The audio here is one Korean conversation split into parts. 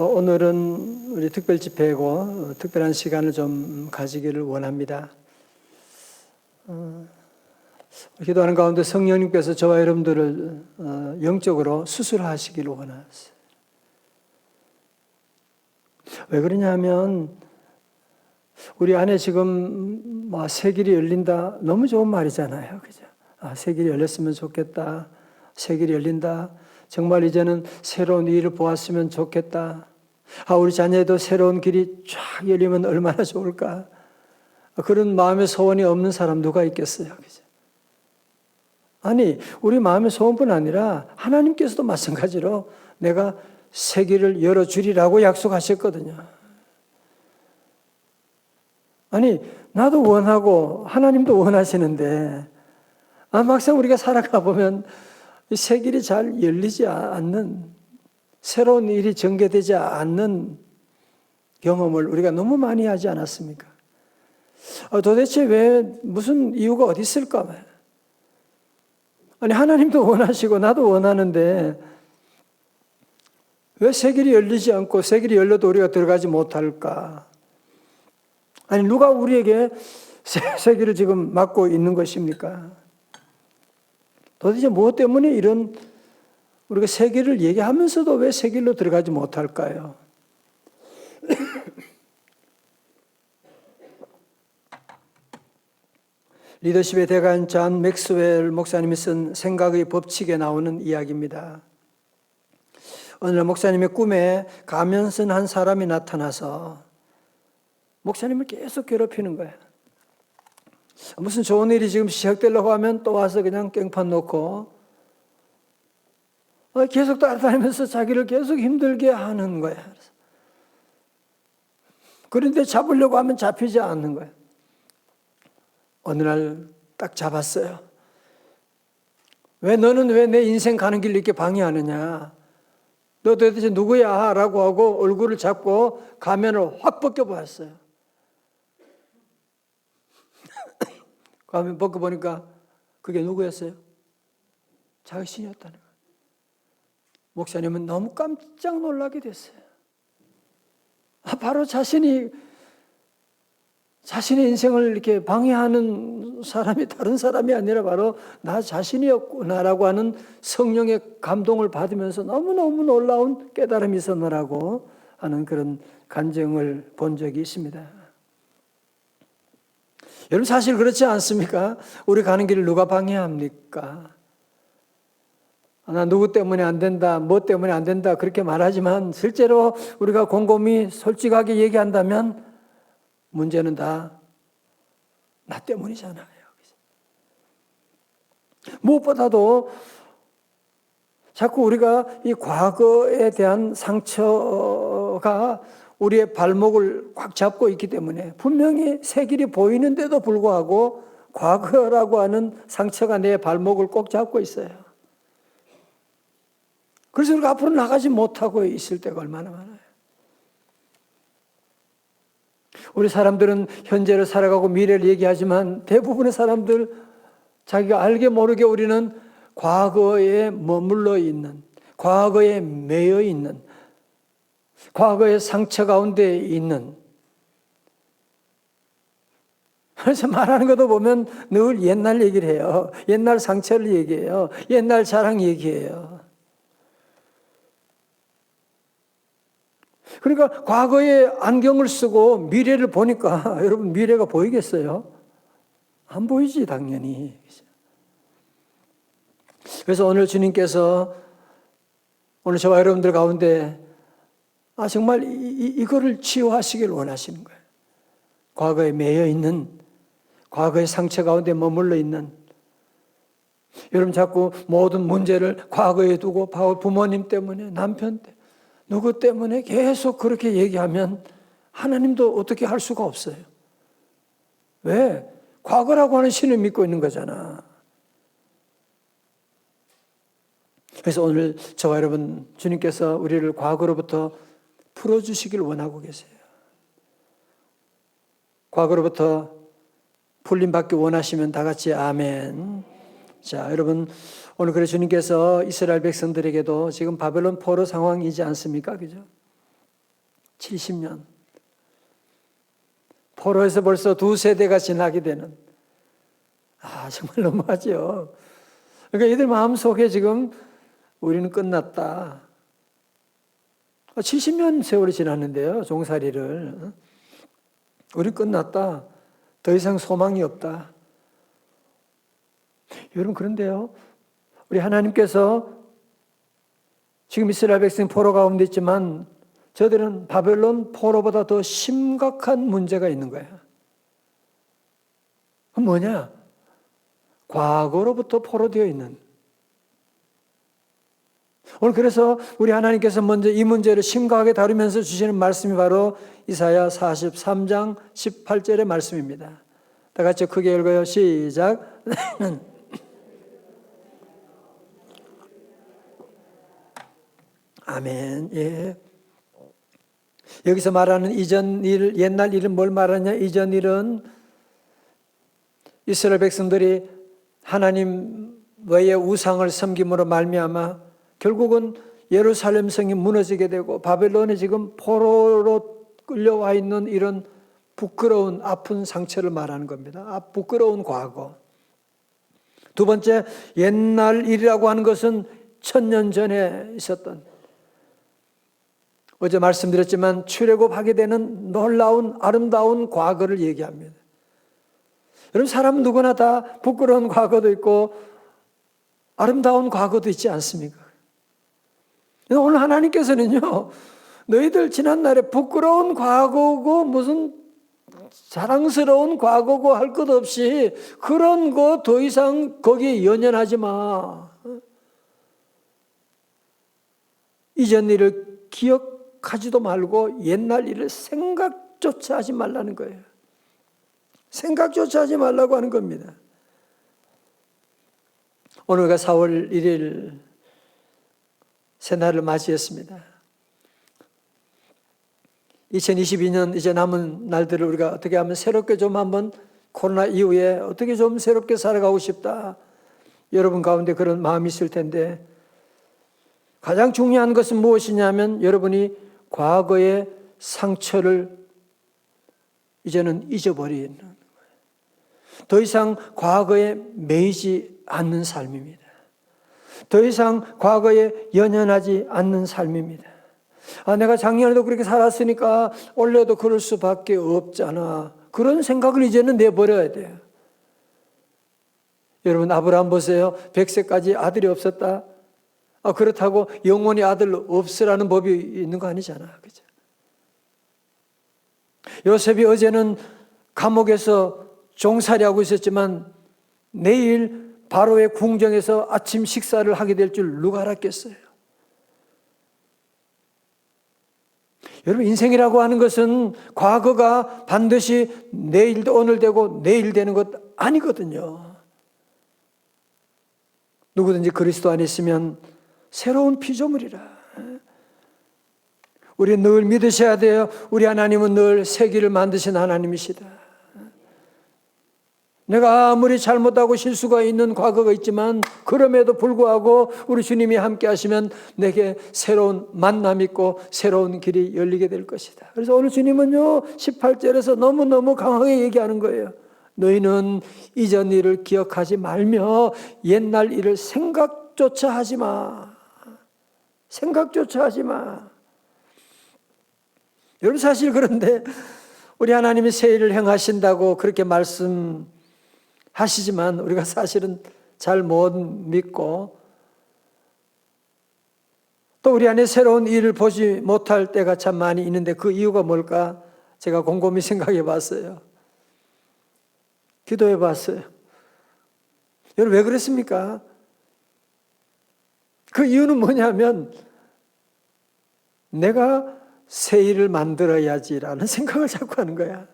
오늘은 우리 특별 집회고 특별한 시간을 좀 가지기를 원합니다. 기도하는 가운데 성령님께서 저와 여러분들을 영적으로 수술하시기를 원하세요. 왜 그러냐면 우리 안에 지금 새 길이 열린다, 너무 좋은 말이잖아요, 그죠? 새 길이 열렸으면 좋겠다. 새 길이 열린다. 정말 이제는 새로운 일을 보았으면 좋겠다. 우리 자녀도 새로운 길이 쫙 열리면 얼마나 좋을까. 그런 마음의 소원이 없는 사람 누가 있겠어요, 그죠? 아니, 우리 마음의 소원뿐 아니라 하나님께서도 마찬가지로 내가 새 길을 열어주리라고 약속하셨거든요. 아니, 나도 원하고 하나님도 원하시는데 막상 우리가 살아가 보면 새 길이 잘 열리지 않는, 새로운 일이 전개되지 않는 경험을 우리가 너무 많이 하지 않았습니까? 도대체 왜, 무슨 이유가 어디 있을까? 아니, 하나님도 원하시고 나도 원하는데 왜 새 길이 열리지 않고 새 길이 열려도 우리가 들어가지 못할까? 아니, 누가 우리에게 새 길을 지금 막고 있는 것입니까? 도대체 무엇 때문에 이런 우리가 새 길을 얘기하면서도 왜 새 길로 들어가지 못할까요? 리더십의 대가인 존 맥스웰 목사님이 쓴 생각의 법칙에 나오는 이야기입니다. 어느 날 목사님의 꿈에 가면 쓴 한 사람이 나타나서 목사님을 계속 괴롭히는 거예요. 무슨 좋은 일이 지금 시작되려고 하면 또 와서 그냥 깽판 놓고 계속 따라다니면서 자기를 계속 힘들게 하는 거야. 그런데 잡으려고 하면 잡히지 않는 거야. 어느 날 딱 잡았어요. 너는 왜 내 인생 가는 길 이렇게 방해하느냐? 너 도대체 누구야? 라고 하고 얼굴을 잡고 가면을 확 벗겨보았어요. 가면 벗겨보니까 그게 누구였어요? 자신이었다는 거예요. 목사님은 너무 깜짝 놀라게 됐어요. 바로 자신의 인생을 이렇게 방해하는 사람이 다른 사람이 아니라 바로 나 자신이었구나라고 하는 성령의 감동을 받으면서 너무너무 놀라운 깨달음이 있었느라고 하는 그런 간증을 본 적이 있습니다. 여러분, 사실 그렇지 않습니까? 우리 가는 길을 누가 방해합니까? 나 누구 때문에 안 된다, 뭐 때문에 안 된다 그렇게 말하지만 실제로 우리가 곰곰이 솔직하게 얘기한다면 문제는 다 나 때문이잖아요. 무엇보다도 자꾸 우리가 이 과거에 대한 상처가 우리의 발목을 꽉 잡고 있기 때문에 분명히 새 길이 보이는데도 불구하고 과거라고 하는 상처가 내 발목을 꼭 잡고 있어요. 그래서 우리가 앞으로 나가지 못하고 있을 때가 얼마나 많아요. 우리 사람들은 현재를 살아가고 미래를 얘기하지만 대부분의 사람들 자기가 알게 모르게 우리는 과거에 머물러 있는, 과거에 매여 있는, 과거의 상처 가운데 있는, 그래서 말하는 것도 보면 늘 옛날 얘기를 해요. 옛날 상처를 얘기해요. 옛날 자랑 얘기해요. 그러니까 과거에 안경을 쓰고 미래를 보니까 여러분 미래가 보이겠어요? 안 보이지 당연히. 그래서 오늘 주님께서 오늘 저와 여러분들 가운데 정말 이거를 치유하시길 원하시는 거예요. 과거에 매여 있는, 과거의 상처 가운데 머물러 있는, 여러분 자꾸 모든 문제를 과거에 두고 부모님 때문에, 남편 때문에, 누구 때문에 계속 그렇게 얘기하면 하나님도 어떻게 할 수가 없어요. 왜? 과거라고 하는 신을 믿고 있는 거잖아. 그래서 오늘 저와 여러분 주님께서 우리를 과거로부터 풀어주시길 원하고 계세요. 과거로부터 풀림받기 원하시면 다 같이 아멘. 자, 여러분 오늘 그래 주님께서 이스라엘 백성들에게도 지금 바벨론 포로 상황이지 않습니까? 그죠? 70년. 포로에서 벌써 2세대가 지나게 되는. 정말 너무하죠. 그러니까 이들 마음속에 지금 우리는 끝났다. 70년 세월이 지났는데요, 종살이를. 우리 끝났다. 더 이상 소망이 없다. 여러분, 그런데요, 우리 하나님께서 지금 이스라엘 백성 포로 가운데 있지만 저들은 바벨론 포로보다 더 심각한 문제가 있는 거예요. 그건 뭐냐? 과거로부터 포로되어 있는. 오늘 그래서 우리 하나님께서 먼저 이 문제를 심각하게 다루면서 주시는 말씀이 바로 이사야 43장 18절의 말씀입니다. 다 같이 크게 읽어요. 시작. 아멘. 예. 여기서 말하는 이전 일, 옛날 일은 뭘 말하냐? 이전 일은 이스라엘 백성들이 하나님 외의 우상을 섬김으로 말미암아 결국은 예루살렘 성이 무너지게 되고 바벨론에 지금 포로로 끌려와 있는 이런 부끄러운 아픈 상처를 말하는 겁니다. 부끄러운 과거. 두 번째, 옛날 일이라고 하는 것은 1000년 전에 있었던, 어제 말씀드렸지만 출애굽하게 되는 놀라운 아름다운 과거를 얘기합니다. 여러분, 사람 누구나 다 부끄러운 과거도 있고 아름다운 과거도 있지 않습니까? 오늘 하나님께서는요, 너희들 지난날에 부끄러운 과거고 무슨 자랑스러운 과거고 할 것 없이 그런 거 더 이상 거기에 연연하지 마. 이전 일을 기억하지도 말고 옛날 일을 생각조차 하지 말라는 거예요. 생각조차 하지 말라고 하는 겁니다. 오늘 우리가 4월 1일 새날을 맞이했습니다. 2022년 이제 남은 날들을 우리가 어떻게 하면 새롭게 좀 한번 코로나 이후에 어떻게 좀 새롭게 살아가고 싶다. 여러분 가운데 그런 마음이 있을 텐데 가장 중요한 것은 무엇이냐면 여러분이 과거의 상처를 이제는 잊어버리는 거예요. 더 이상 과거에 매이지 않는 삶입니다. 더 이상 과거에 연연하지 않는 삶입니다. 내가 작년에도 그렇게 살았으니까 올해도 그럴 수밖에 없잖아. 그런 생각을 이제는 내버려야 돼요. 여러분, 아브라함 보세요. 100세까지 아들이 없었다. 그렇다고 영원히 아들 없으라는 법이 있는 거 아니잖아. 그죠? 요셉이 어제는 감옥에서 종살이하고 있었지만 내일 바로의 궁정에서 아침 식사를 하게 될 줄 누가 알았겠어요? 여러분, 인생이라고 하는 것은 과거가 반드시 내일도 오늘 되고 내일 되는 것 아니거든요. 누구든지 그리스도 안에 있으면 새로운 피조물이라. 우리는 늘 믿으셔야 돼요. 우리 하나님은 늘 세기를 만드신 하나님이시다. 내가 아무리 잘못하고 실수가 있는 과거가 있지만 그럼에도 불구하고 우리 주님이 함께 하시면 내게 새로운 만남이 있고 새로운 길이 열리게 될 것이다. 그래서 오늘 주님은요 18절에서 너무너무 강하게 얘기하는 거예요. 너희는 이전 일을 기억하지 말며 옛날 일을 생각조차 하지 마. 생각조차 하지 마. 여러분, 사실 그런데 우리 하나님이 새 일을 행하신다고 그렇게 말씀하시지만 우리가 사실은 잘 못 믿고 또 우리 안에 새로운 일을 보지 못할 때가 참 많이 있는데 그 이유가 뭘까? 제가 곰곰이 생각해 봤어요. 기도해 봤어요. 여러분, 왜 그랬습니까? 그 이유는 뭐냐면 내가 새 일을 만들어야지라는 생각을 자꾸 하는 거야.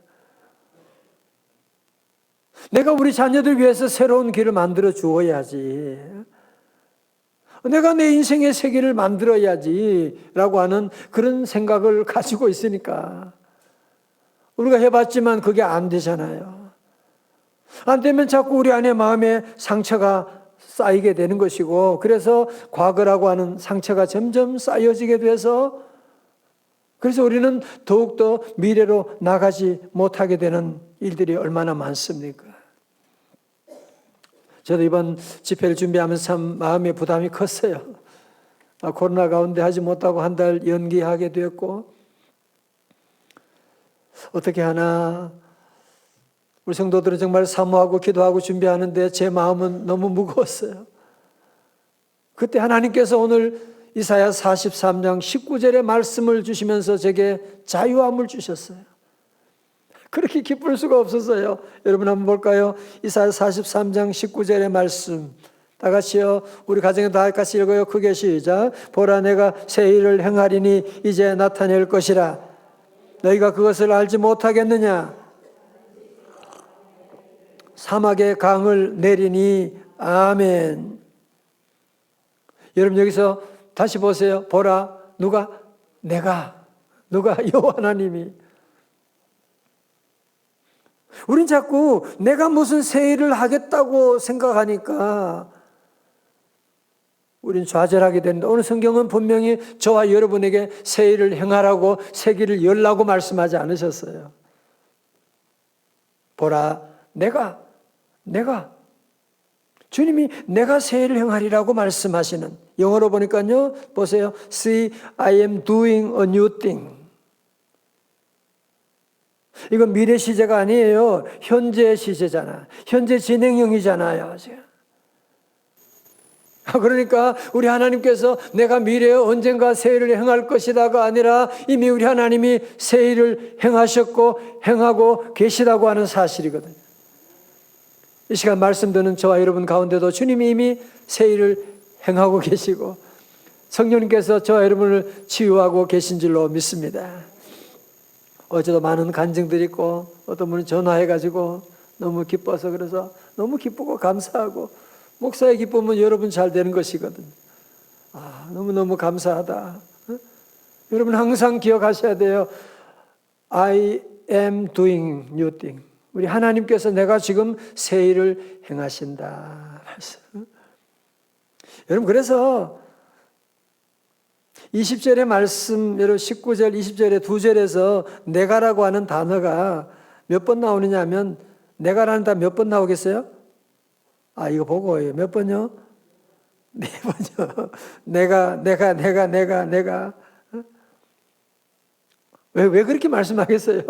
내가 우리 자녀들 위해서 새로운 길을 만들어 주어야지. 내가 내 인생의 새 길을 만들어야지라고 하는 그런 생각을 가지고 있으니까 우리가 해봤지만 그게 안 되잖아요. 안 되면 자꾸 우리 안에 마음에 상처가 쌓이게 되는 것이고 그래서 과거라고 하는 상처가 점점 쌓여지게 돼서 그래서 우리는 더욱더 미래로 나가지 못하게 되는 일들이 얼마나 많습니까? 저도 이번 집회를 준비하면서 참 마음의 부담이 컸어요. 코로나 가운데 하지 못하고 한 달 연기하게 되었고, 어떻게 하나 우리 성도들은 정말 사모하고 기도하고 준비하는데 제 마음은 너무 무거웠어요. 그때 하나님께서 오늘 이사야 43장 19절의 말씀을 주시면서 제게 자유함을 주셨어요. 그렇게 기쁠 수가 없었어요. 여러분 한번 볼까요? 이사야 43장 19절의 말씀 다 같이요. 우리 가정에 다 같이 읽어요. 크게 시작. 보라 내가 새 일을 행하리니 이제 나타낼 것이라. 너희가 그것을 알지 못하겠느냐? 사막에 강을 내리니 아멘. 여러분 여기서 다시 보세요. 보라 누가? 누가 여호와 하나님이. 우린 자꾸 내가 무슨 새 일을 하겠다고 생각하니까 우린 좌절하게 된다. 오늘 성경은 분명히 저와 여러분에게 새 일을 행하라고 새 길을 열라고 말씀하지 않으셨어요. 보라 내가 주님이 내가 새 일을 행하리라고 말씀하시는, 영어로 보니까요 보세요. See I am doing a new thing. 이건 미래 시제가 아니에요. 현재 시제잖아. 현재 진행형이잖아요. 그러니까 우리 하나님께서 내가 미래에 언젠가 새 일을 행할 것이다가 아니라 이미 우리 하나님이 새 일을 행하셨고 행하고 계시다고 하는 사실이거든요. 이 시간 말씀 듣는 저와 여러분 가운데도 주님이 이미 새 일을 행하고 계시고 성령님께서 저와 여러분을 치유하고 계신 줄로 믿습니다. 어제도 많은 간증들이 있고 어떤 분은 전화해가지고 너무 기뻐서 그래서 너무 기쁘고 감사하고 목사의 기쁨은 여러분 잘 되는 것이거든요. 너무너무 감사하다. 여러분 항상 기억하셔야 돼요. I am doing new thing. 우리 하나님께서 내가 지금 새 일을 행하신다. 여러분 그래서 20절의 말씀, 여러분 19절, 20절의 두 절에서 내가라고 하는 단어가 몇 번 나오느냐 하면 내가라는 단어 몇 번 나오겠어요? 이거 보고 몇 번요? 네 번요. 내가. 왜 그렇게 말씀하겠어요?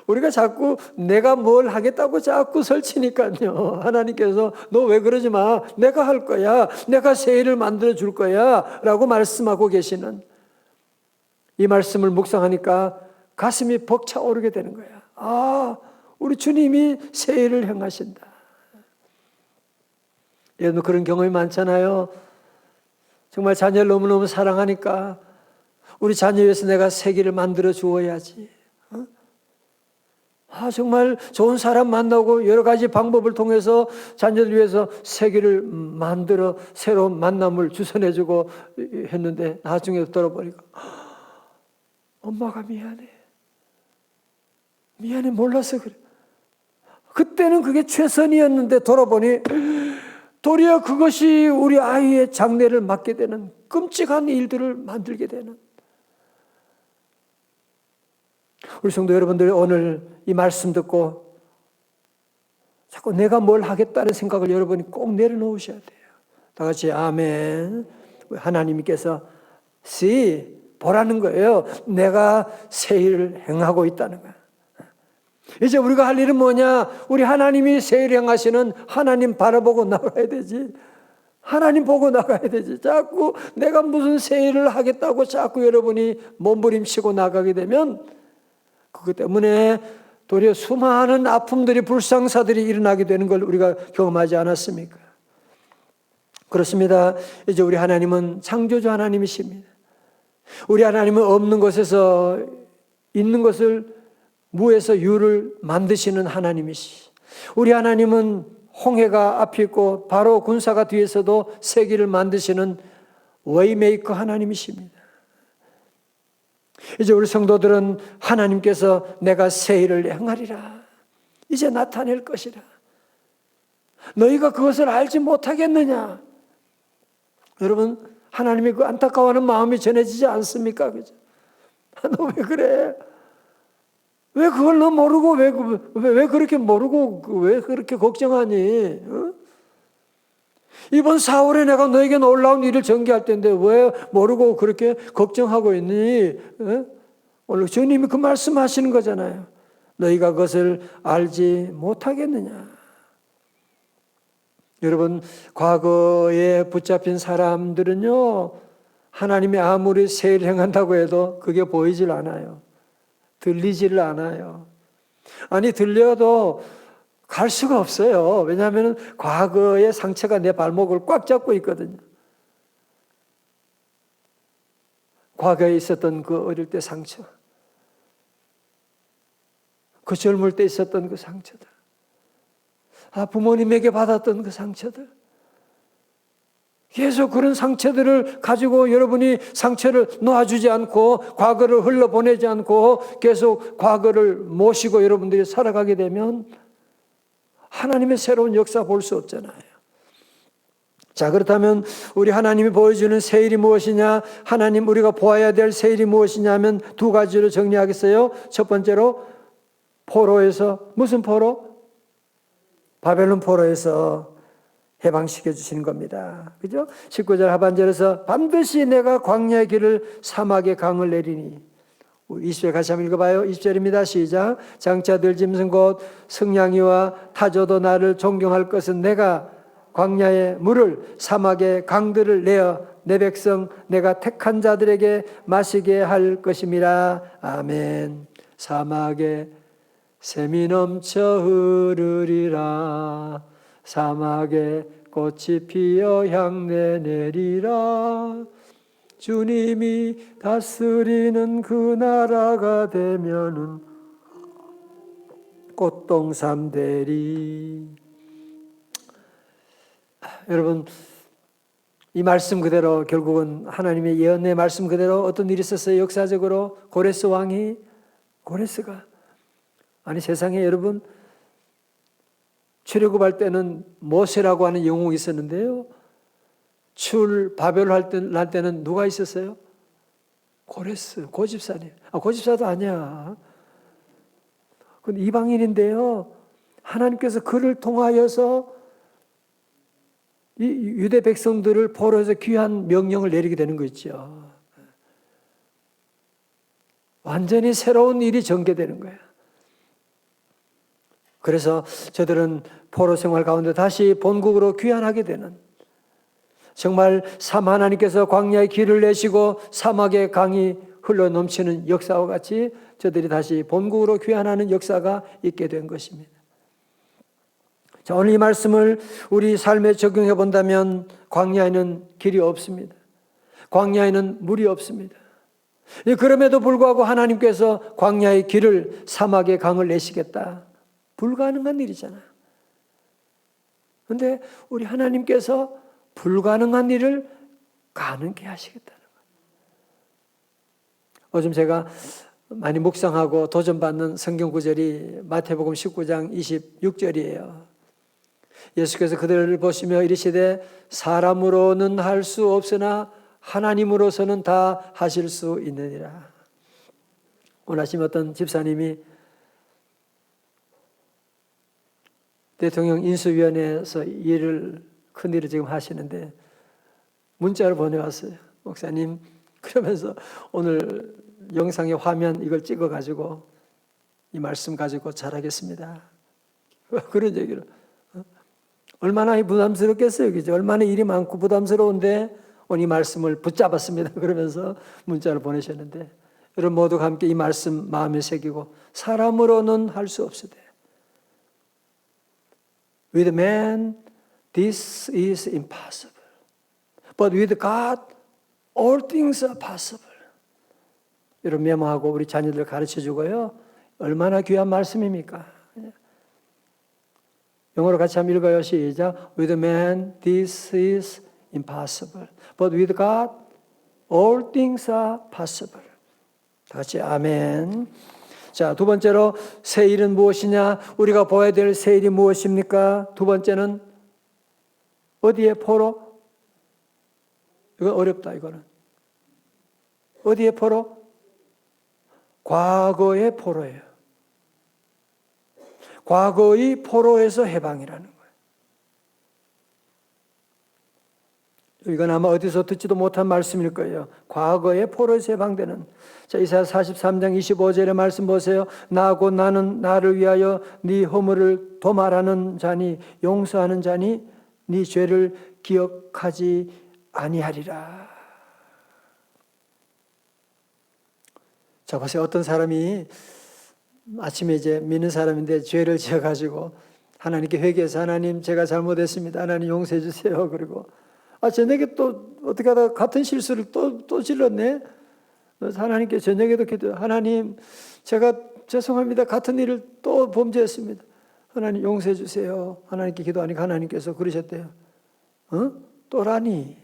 우리가 자꾸 내가 뭘 하겠다고 자꾸 설치니까요. 하나님께서 너 왜 그러지 마. 내가 할 거야. 내가 새 일을 만들어 줄 거야. 라고 말씀하고 계시는 이 말씀을 묵상하니까 가슴이 벅차오르게 되는 거야. 우리 주님이 새 일을 행하신다. 여러분 그런 경험이 많잖아요. 정말 자녀를 너무너무 사랑하니까 우리 자녀 위해서 내가 새 길을 만들어 주어야지. 정말 좋은 사람 만나고 여러 가지 방법을 통해서 자녀들 위해서 새 길을 만들어 새로운 만남을 주선해주고 했는데 나중에 들어보니까 엄마가 미안해 몰라서 그래. 그때는 그게 최선이었는데 돌아보니 도리어 그것이 우리 아이의 장래를 막게 되는 끔찍한 일들을 만들게 되는. 우리 성도 여러분들 오늘 이 말씀 듣고 자꾸 내가 뭘 하겠다는 생각을 여러분이 꼭 내려놓으셔야 돼요. 다 같이 아멘. 하나님께서 보라는 거예요. 내가 새 일을 행하고 있다는 거야. 이제 우리가 할 일은 뭐냐? 우리 하나님이 새 일을 행하시는 하나님 바라보고 나가야 되지. 하나님 보고 나가야 되지. 자꾸 내가 무슨 새 일을 하겠다고 자꾸 여러분이 몸부림치고 나가게 되면 그것 때문에 도리어 수많은 아픔들이 불상사들이 일어나게 되는 걸 우리가 경험하지 않았습니까? 그렇습니다. 이제 우리 하나님은 창조주 하나님이십니다. 우리 하나님은 없는 것에서 있는 것을 무에서 유를 만드시는 하나님이시. 우리 하나님은 홍해가 앞에 있고 바로 군사가 뒤에서도 세기를 만드시는 웨이메이커 하나님이십니다. 이제 우리 성도들은 하나님께서 내가 새 일을 행하리라. 이제 나타낼 것이라. 너희가 그것을 알지 못하겠느냐? 여러분 하나님이 그 안타까워하는 마음이 전해지지 않습니까? 그죠? 너 왜 그래? 왜 그걸 너 모르고 왜 그렇게 모르고 왜 그렇게 걱정하니? 어? 이번 4월에 내가 너에게 놀라운 일을 전개할 텐데 왜 모르고 그렇게 걱정하고 있니? 어? 오늘 주님이 그 말씀하시는 거잖아요. 너희가 그것을 알지 못하겠느냐? 여러분, 과거에 붙잡힌 사람들은요, 하나님이 아무리 세일 행한다고 해도 그게 보이질 않아요. 들리지를 않아요. 아니, 들려도 갈 수가 없어요. 왜냐하면 과거의 상처가 내 발목을 꽉 잡고 있거든요. 과거에 있었던 그 어릴 때 상처, 그 젊을 때 있었던 그 상처들, 부모님에게 받았던 그 상처들, 계속 그런 상처들을 가지고 여러분이 상처를 놓아주지 않고 과거를 흘러보내지 않고 계속 과거를 모시고 여러분들이 살아가게 되면 하나님의 새로운 역사 볼 수 없잖아요. 자, 그렇다면 우리 하나님이 보여주는 새 일이 무엇이냐? 하나님 우리가 보아야 될 새 일이 무엇이냐면 두 가지로 정리하겠어요. 첫 번째로 포로에서, 무슨 포로? 바벨론 포로에서 해방시켜 주시는 겁니다. 그죠? 19절 하반절에서 반드시 내가 광야의 길을 사막의 강을 내리니. 20절 같이 한번 읽어봐요. 20절입니다. 시작. 장차 들 짐승 곧 승냥이와 타조도 나를 존경할 것은 내가 광야의 물을 사막의 강들을 내어 내 백성 내가 택한 자들에게 마시게 할 것임이라. 아멘. 사막에 샘이 넘쳐 흐르리라. 사막에 꽃이 피어 향내 내리라. 주님이 다스리는 그 나라가 되면은 꽃동산 되리. 여러분, 이 말씀 그대로 결국은 하나님의 예언의 말씀 그대로 어떤 일이 있었어요? 역사적으로 고레스 왕이, 고레스가 아니 세상에 여러분 출애굽할 때는 모세라고 하는 영웅이 있었는데요. 바벨론 할 때는 누가 있었어요? 고레스, 고집사님. 고집사도 아니야. 그건 이방인인데요. 하나님께서 그를 통하여서 이 유대 백성들을 포로에서 귀한 명령을 내리게 되는 거 있죠. 완전히 새로운 일이 전개되는 거예요. 그래서 저들은 포로 생활 가운데 다시 본국으로 귀환하게 되는, 정말 하나님께서 광야의 길을 내시고 사막의 강이 흘러 넘치는 역사와 같이 저들이 다시 본국으로 귀환하는 역사가 있게 된 것입니다. 자, 오늘 이 말씀을 우리 삶에 적용해 본다면 광야에는 길이 없습니다. 광야에는 물이 없습니다. 그럼에도 불구하고 하나님께서 광야의 길을 사막의 강을 내시겠다. 불가능한 일이잖아요. 그런데 우리 하나님께서 불가능한 일을 가능케 하시겠다는 거예요. 요즘 제가 많이 묵상하고 도전받는 성경 구절이 마태복음 19장 26절이에요. 예수께서 그들을 보시며 이르시되 사람으로는 할 수 없으나 하나님으로서는 다 하실 수 있느니라. 오늘 아침 어떤 집사님이 대통령 인수위원회에서 큰 일을 지금 하시는데 문자를 보내왔어요. 목사님, 그러면서 오늘 영상의 화면 이걸 찍어가지고 이 말씀 가지고 잘하겠습니다. 그런 얘기를. 얼마나 부담스럽겠어요. 그죠? 얼마나 일이 많고 부담스러운데 오늘 이 말씀을 붙잡았습니다. 그러면서 문자를 보내셨는데 여러분 모두가 함께 이 말씀 마음에 새기고 사람으로는 할 수 없으되 With man this is impossible. But with God all things are possible. 여러분 메모하고 우리 자녀들 가르쳐주고요. 얼마나 귀한 말씀입니까? 영어로 같이 한번 읽어요. 시작. With man this is impossible. But with God all things are possible. 다 같이 아멘. 자, 두 번째로 새 일은 무엇이냐? 우리가 보아야 될 새 일이 무엇입니까? 두 번째는 어디에 포로? 이거 어렵다 이거는. 어디에 포로? 과거의 포로예요. 과거의 포로에서 해방이라는 거예요. 이건 아마 어디서 듣지도 못한 말씀일 거예요. 과거의 포로에서 해방되는. 자, 이사야 43장 25절의 말씀 보세요. 나고 나는 나를 위하여 네 허물을 도말하는 자니 용서하는 자니 네 죄를 기억하지 아니하리라. 자, 보세요. 어떤 사람이 아침에 이제 믿는 사람인데 죄를 지어가지고 하나님께 회개해서 하나님 제가 잘못했습니다. 하나님 용서해 주세요. 그리고 저녁에 또 어떻게 하다가 같은 실수를 또 질렀네. 하나님께 저녁에도 기도. 하나님 제가 죄송합니다. 같은 일을 또 범죄했습니다. 하나님 용서해 주세요. 하나님께 기도하니까 하나님께서 그러셨대요. 또라니.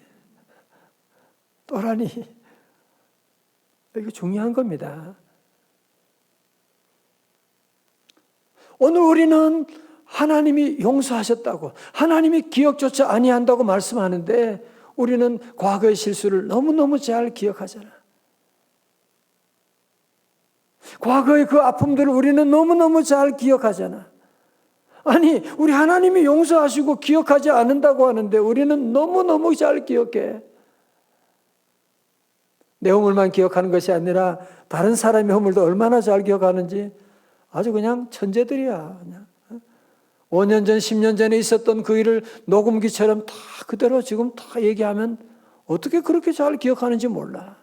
이거 중요한 겁니다. 오늘 우리는 하나님이 용서하셨다고, 하나님이 기억조차 아니한다고 말씀하는데 우리는 과거의 실수를 너무너무 잘 기억하잖아. 과거의 그 아픔들을 우리는 너무너무 잘 기억하잖아. 아니, 우리 하나님이 용서하시고 기억하지 않는다고 하는데 우리는 너무너무 잘 기억해. 내 허물만 기억하는 것이 아니라 다른 사람의 허물도 얼마나 잘 기억하는지 아주 그냥 천재들이야. 그냥. 5년 전, 10년 전에 있었던 그 일을 녹음기처럼 다 그대로 지금 다 얘기하면 어떻게 그렇게 잘 기억하는지 몰라.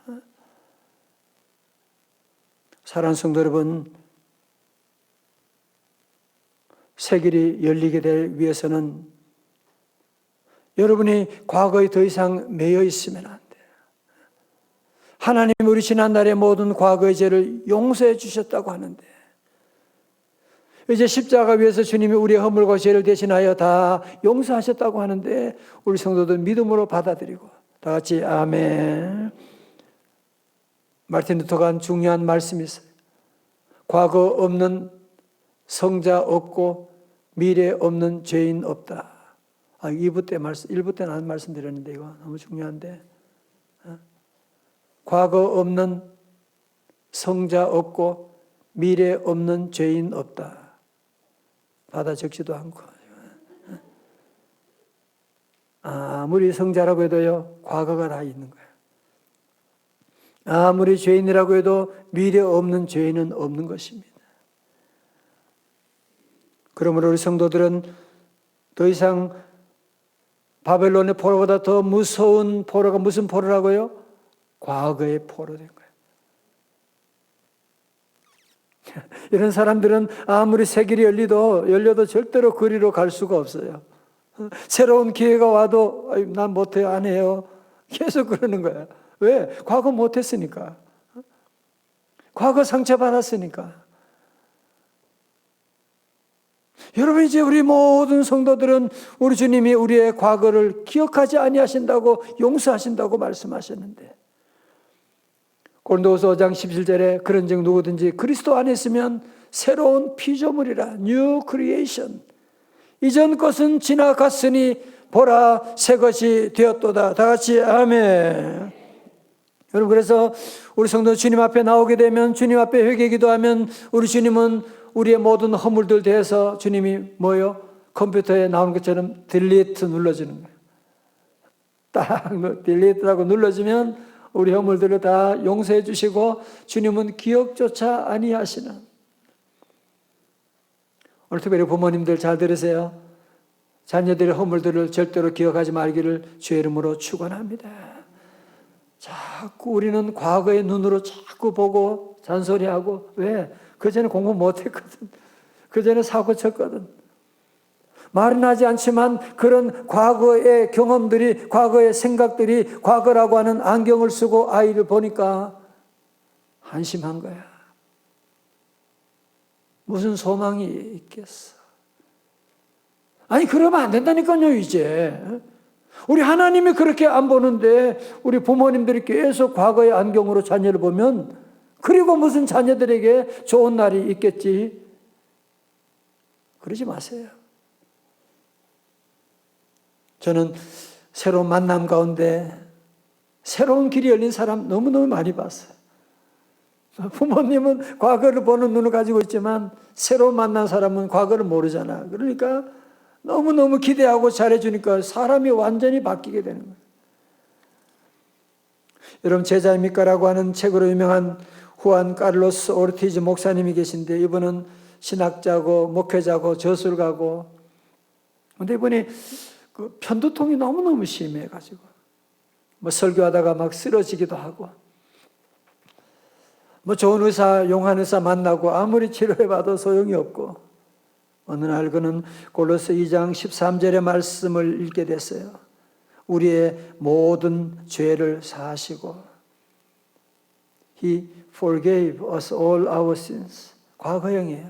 사랑하는 성도 여러분, 새 길이 열리게 될 위해서는 여러분이 과거에 더 이상 매여 있으면 안 돼요. 하나님 우리 지난날의 모든 과거의 죄를 용서해 주셨다고 하는데 이제 십자가 위에서 주님이 우리의 허물과 죄를 대신하여 다 용서하셨다고 하는데 우리 성도들 믿음으로 받아들이고 다 같이 아멘. 마르틴 루터가 한 중요한 말씀이 있어요. 과거 없는 성자 없고 미래 없는 죄인 없다. 2부 때 말씀, 1부 때는 안 말씀드렸는데 이거 너무 중요한데. 과거 없는 성자 없고 미래 없는 죄인 없다. 받아 적지도 않고. 아무리 성자라고 해도요, 과거가 다 있는 거예요. 아무리 죄인이라고 해도 미래 없는 죄인은 없는 것입니다. 그러므로 우리 성도들은 더 이상 바벨론의 포로보다 더 무서운 포로가 무슨 포로라고요? 과거의 포로 된 거예요. 이런 사람들은 아무리 새 길이 열려도 절대로 그리로 갈 수가 없어요. 새로운 기회가 와도 난 못해요, 안 해요. 계속 그러는 거예요. 왜? 과거 못했으니까. 과거 상처받았으니까. 여러분 이제 우리 모든 성도들은 우리 주님이 우리의 과거를 기억하지 아니하신다고 용서하신다고 말씀하셨는데 고린도후서 5장 17절에 그런즉 누구든지 그리스도 안에 있으면 새로운 피조물이라 New Creation 이전 것은 지나갔으니 보라 새 것이 되었도다. 다 같이 아멘. 여러분 그래서 우리 성도 주님 앞에 나오게 되면 주님 앞에 회개 기도하면 우리 주님은 우리의 모든 허물들 대해서 주님이 뭐예요? 컴퓨터에 나오는 것처럼 딜리트 눌러주는 거예요. 딱 딜리트라고 눌러주면 우리 허물들을 다 용서해 주시고 주님은 기억조차 아니하시는. 오늘 특별히 부모님들 잘 들으세요. 자녀들의 허물들을 절대로 기억하지 말기를 주의 이름으로 축원합니다. 자꾸 우리는 과거의 눈으로 자꾸 보고 잔소리하고 왜? 그전에 공부 못했거든. 그전에 사고 쳤거든. 말은 하지 않지만 그런 과거의 경험들이 과거의 생각들이 과거라고 하는 안경을 쓰고 아이를 보니까 한심한 거야. 무슨 소망이 있겠어. 아니 그러면 안 된다니까요 이제. 우리 하나님이 그렇게 안 보는데 우리 부모님들이 계속 과거의 안경으로 자녀를 보면 그리고 무슨 자녀들에게 좋은 날이 있겠지. 그러지 마세요. 저는 새로운 만남 가운데 새로운 길이 열린 사람 너무너무 많이 봤어요. 부모님은 과거를 보는 눈을 가지고 있지만 새로 만난 사람은 과거를 모르잖아. 그러니까 너무너무 기대하고 잘해주니까 사람이 완전히 바뀌게 되는 거예요. 여러분, 제자입니까라고 하는 책으로 유명한 후안 카를로스 오르티즈 목사님이 계신데, 이분은 신학자고 목회자고 저술가고, 근데 이분이 그 편두통이 너무너무 심해가지고 뭐 설교하다가 막 쓰러지기도 하고, 뭐 좋은 의사, 용한 의사 만나고 아무리 치료해봐도 소용이 없고, 어느 날 그는 골로새 2장 13절의 말씀을 읽게 됐어요. 우리의 모든 죄를 사하시고 He forgave us all our sins. 과거형이에요.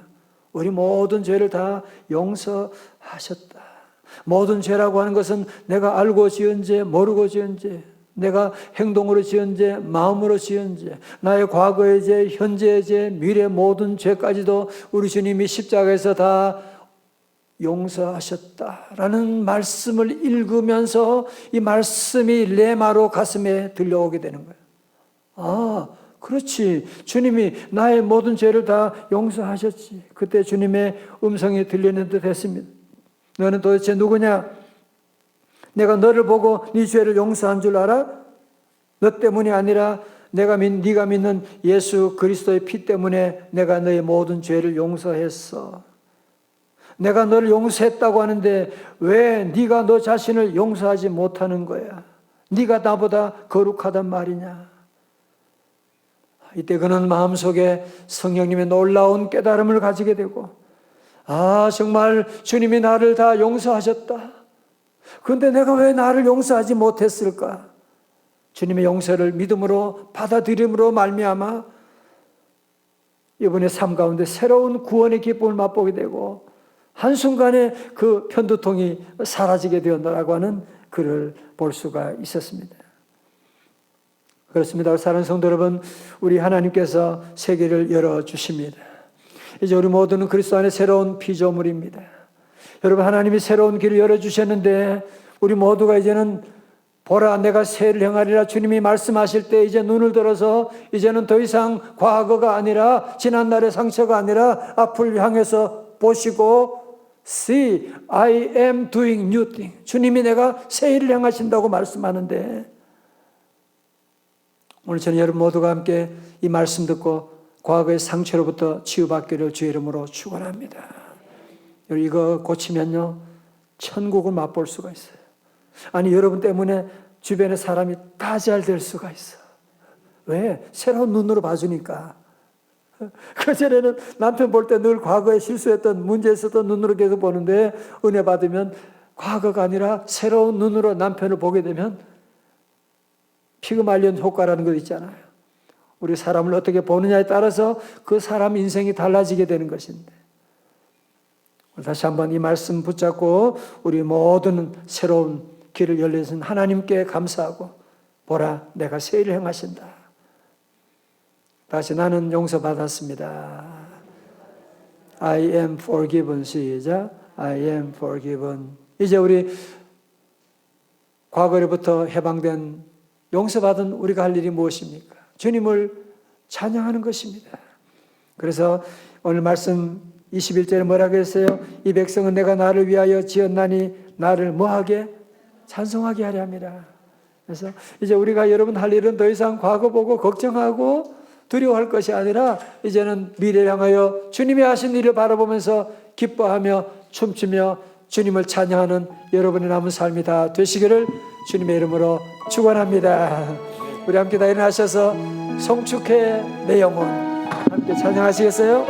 우리 모든 죄를 다 용서하셨다. 모든 죄라고 하는 것은 내가 알고 지은 죄, 모르고 지은 죄, 내가 행동으로 지은 죄, 마음으로 지은 죄, 나의 과거의 죄, 현재의 죄, 미래 모든 죄까지도 우리 주님이 십자가에서 다 용서하셨다라는 말씀을 읽으면서 이 말씀이 레마로 가슴에 들려오게 되는 거예요. 아, 그렇지. 주님이 나의 모든 죄를 다 용서하셨지. 그때 주님의 음성이 들리는 듯 했습니다. 너는 도대체 누구냐? 내가 너를 보고 네 죄를 용서한 줄 알아? 너 때문이 아니라 네가 믿는 예수 그리스도의 피 때문에 내가 너의 모든 죄를 용서했어. 내가 너를 용서했다고 하는데 왜 네가 너 자신을 용서하지 못하는 거야? 네가 나보다 거룩하단 말이냐? 이때 그는 마음속에 성령님의 놀라운 깨달음을 가지게 되고, 아, 정말 주님이 나를 다 용서하셨다. 그런데 내가 왜 나를 용서하지 못했을까? 주님의 용서를 믿음으로 받아들임으로 말미암아 이번에 삶 가운데 새로운 구원의 기쁨을 맛보게 되고, 한순간에 그 편두통이 사라지게 되었다라고 하는 글을 볼 수가 있었습니다. 그렇습니다. 사랑하는 성도 여러분, 우리 하나님께서 세계를 열어주십니다. 이제 우리 모두는 그리스도 안에 새로운 피조물입니다. 여러분, 하나님이 새로운 길을 열어주셨는데 우리 모두가 이제는 보라 내가 새 일을 행하리라 주님이 말씀하실 때 이제 눈을 들어서 이제는 더 이상 과거가 아니라 지난날의 상처가 아니라 앞을 향해서 보시고 See, I am doing new thing. 주님이 내가 새 일을 행하신다고 말씀하는데, 오늘 저는 여러분 모두가 함께 이 말씀 듣고 과거의 상처로부터 치유받기를 주의 이름으로 축원합니다. 여러분, 이거 고치면요 천국을 맛볼 수가 있어요. 아니, 여러분 때문에 주변의 사람이 다 잘 될 수가 있어. 왜? 새로운 눈으로 봐주니까. 그전에는 남편 볼 때 늘 과거에 실수했던 문제 있었던 눈으로 계속 보는데, 은혜 받으면 과거가 아니라 새로운 눈으로 남편을 보게 되면 피그말리온 효과라는 거 있잖아요. 우리 사람을 어떻게 보느냐에 따라서 그 사람 인생이 달라지게 되는 것인데, 다시 한번 이 말씀 붙잡고 우리 모두는 새로운 길을 열려주신 하나님께 감사하고, 보라 내가 새 일을 행하신다. 다시 나는 용서받았습니다. I am forgiven. 시작. I am forgiven. 이제 우리 과거로부터 해방된 용서받은 우리가 할 일이 무엇입니까? 주님을 찬양하는 것입니다. 그래서 오늘 말씀 21절에 뭐라고 했어요? 이 백성은 내가 나를 위하여 지었나니 나를 뭐하게? 찬송하게 하려 함이라. 그래서 이제 우리가 여러분 할 일은 더 이상 과거 보고 걱정하고 두려워할 것이 아니라 이제는 미래를 향하여 주님이 하신 일을 바라보면서 기뻐하며 춤추며 주님을 찬양하는 여러분의 남은 삶이 다 되시기를 주님의 이름으로 축원합니다. 우리 함께 다 일어나셔서 송축해 내 영혼 함께 찬양하시겠어요?